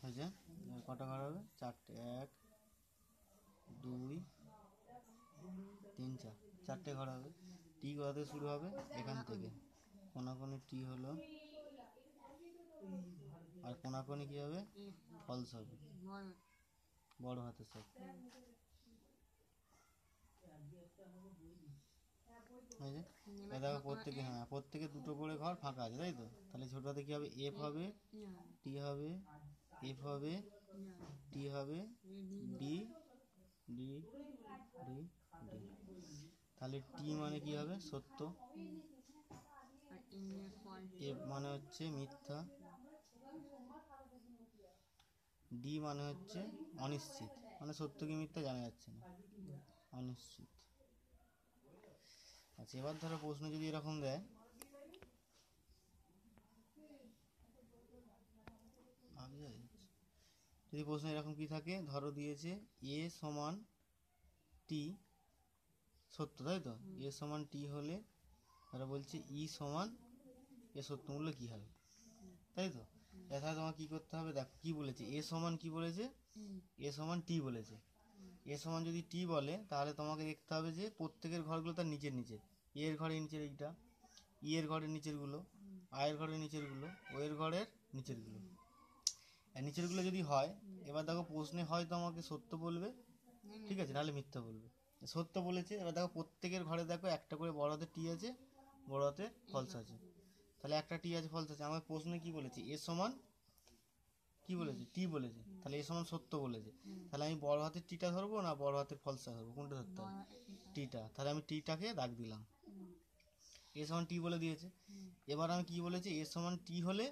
হয়েছে। কটা ঘর হবে? চারটে। 1 2 3 4, চারটে ঘর হবে। টি কোথা থেকে শুরু হবে? এখান থেকে। কোনাকুনি টি হলো, আর কোনাকুনি কি হবে? ফলস হবে, বড় হাতের সব। দেখো প্রত্যেকে, হ্যাঁ প্রত্যেকে দুটো করে ঘর ফাঁকা আছে, তাই তো? তাহলে ছোট হাতে কি হবে? এফ হবে, টি হবে, এফ হবে, টি হবে, ডি ডি ডি ডি। তাহলে টি মানে কি হবে? সত্য, এফ মানে হচ্ছে মিথ্যা, ডি মানে হচ্ছে অনিশ্চিত, মানে সত্য কি মিথ্যা জানা যাচ্ছে না, অনিশ্চিত। আচ্ছা, এবার ধরো প্রশ্ন যদি এরকম দেয়, যদি প্রশ্ন এরকম কি থাকে, ধরো দিয়েছে এ সমান টি, সত্য তাই তো? এ সমান টি হলে ধরো বলছে ই সমান এ সত্য মূল্য কি হবে, তাই তো? এছাড়া তোমার কি করতে হবে? দেখো কি বলেছে, এ সমান কি বলেছে? এ সমান টি বলেছে। এ সমান যদি টি বলে তাহলে তোমাকে দেখতে হবে যে প্রত্যেকের ঘরগুলো তার নিচের নিচে। এর ঘরের নিচের এইটা, ই এর ঘরের নিচেরগুলো, আয়ের ঘরের নিচেরগুলো, ও এর ঘরের নিচেরগুলো। নিচেরগুলো যদি হয়, এবার দেখো প্রশ্নে হয় তো আমাকে সত্য বলবে, ঠিক আছে, নাহলে মিথ্যা বলবে। সত্য বলেছে, এবার দেখো প্রত্যেকের ঘরে দেখো একটা করে বড় হাতের টি আছে, বড় হাতের ফলস আছে। তাহলে একটা টি আছে, ফলস আছে। আমার প্রশ্নে কি বলেছে? এ সমান কি বলেছে? টি বলেছে। তাহলে এ সমান সত্য বলেছে। তাহলে আমি বড় হাতের টিটা ধরবো না বড় হাতের ফলসটা ধরবো? কোনটা ধরতে হবে? টিটা। তাহলে আমি টিটাকে দাগ দিলাম। এ সমান টি বলে দিয়েছে। এবার আমি কি বলেছি? এ সমান টি হলে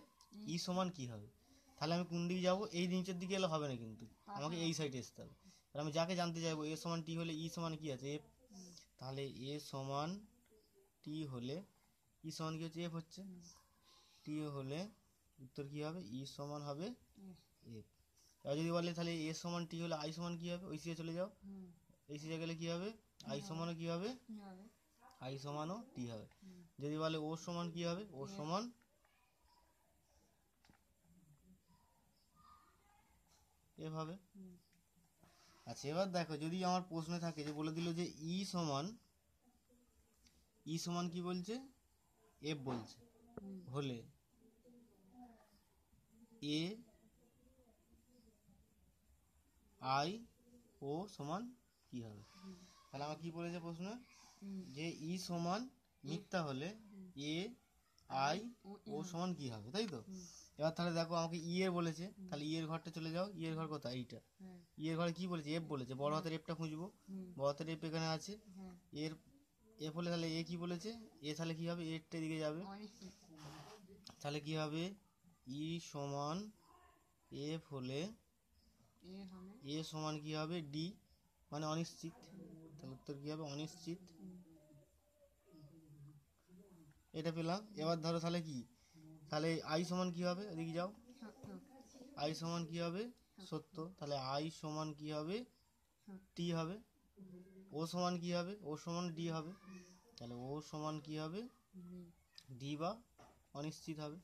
ই সমান কি হবে? তাহলে আমি কোন দিকে যাবো? এই নিচের দিকে এলে হবে না, কিন্তু আমাকে এই সাইডে আসতে হবে। তাহলে আমি যাকে জানতে চাইবো এ সমান টি হলে ই সমান কি আছে? এফ। তাহলে এ সমান টি হলে ই সমান কি হচ্ছে? এফ হচ্ছে। টি হলে উত্তর কি হবে? ই সমান হবে এফ। এবার যদি বলে তাহলে এ সমান টি হলে আই সমান কি হবে? ওই সিজে চলে যাও, এই সিজে গেলে কি হবে? আই সমানও কি হবে? আই সমানও টি হবে। যদি বলে ও সমান কি হবে? ও সমান এফ হবে। আচ্ছা, এবার দেখো যদি আমার প্রশ্নে থাকে যে বলে দিল যে ই সমান কি বলছে? এফ বলছে, হলে এ আই ও সমান কি হবে? তাহলে আমার কি বলেছে প্রশ্ন? যে ই সমান মিথ্যা হলে এ আই ও সমান কি হবে, তাই তো? এবার তাহলে দেখো আমাকে ই এর বলেছে, তাহলে ই এর ঘরটা চলে যাও। ই এর ঘর কোথায়? এইটা। ই এর ঘরে কি বলেছে? এফ বলেছে। বড় হাতের এফটা খুঁজবো, বড় হাতের এফ এখানে আছে। এর এফ হলে তাহলে এ কি বলেছে? এ তাহলে কি হবে? এরটা দিকে যাবে। তাহলে কি হবে? ই সমান এফ হলে এ সমান কি হবে? ডি, মানে অনিশ্চিত। তাহলে উত্তর কি হবে? অনিশ্চিত। এটা পেলাম। এবার ধরো তাহলে কি, তাহলে আই সমান কি হবে? এদিকে যাও। আই সমান কি হবে? সত্য। তাহলে আই সমান কি হবে? টি হবে। ও সমান কি হবে? ও সমান ডি হবে। তাহলে ও সমান কি হবে? ডি বা অনিশ্চিত হবে।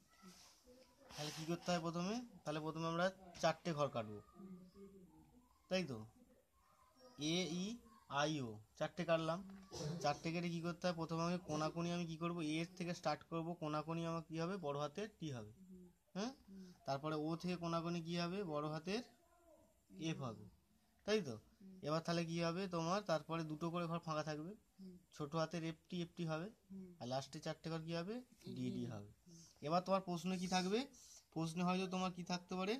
তাহলে কি করতে হয় প্রথমে? তাহলে প্রথমে আমরা চারটে ঘর কাটবো, তাই তো? এ ই আই ও চারটে কাটলাম। চারটে কেটে কি করতে হয়? প্রথমে আমি কোনাকুনি আমি কি করব? এর থেকে স্টার্ট করব। কোনাকুনি আমার কি হবে? বড় হাতের টি হবে, হ্যাঁ। তারপরে ও থেকে কোনাকুনি কি হবে? বড় হাতের এফ হবে, তাই তো? এবার তাহলে কি হবে তোমার? তারপরে দুটো করে ঘর ফাঁকা থাকবে, ছোট হাতের এফটি হবে, আর লাস্টে চারটে ঘর কি হবে? ডি হবে। এবার তোমার প্রশ্নে কি থাকবে? প্রশ্নে হয়তো তোমার কি থাকতে পারে?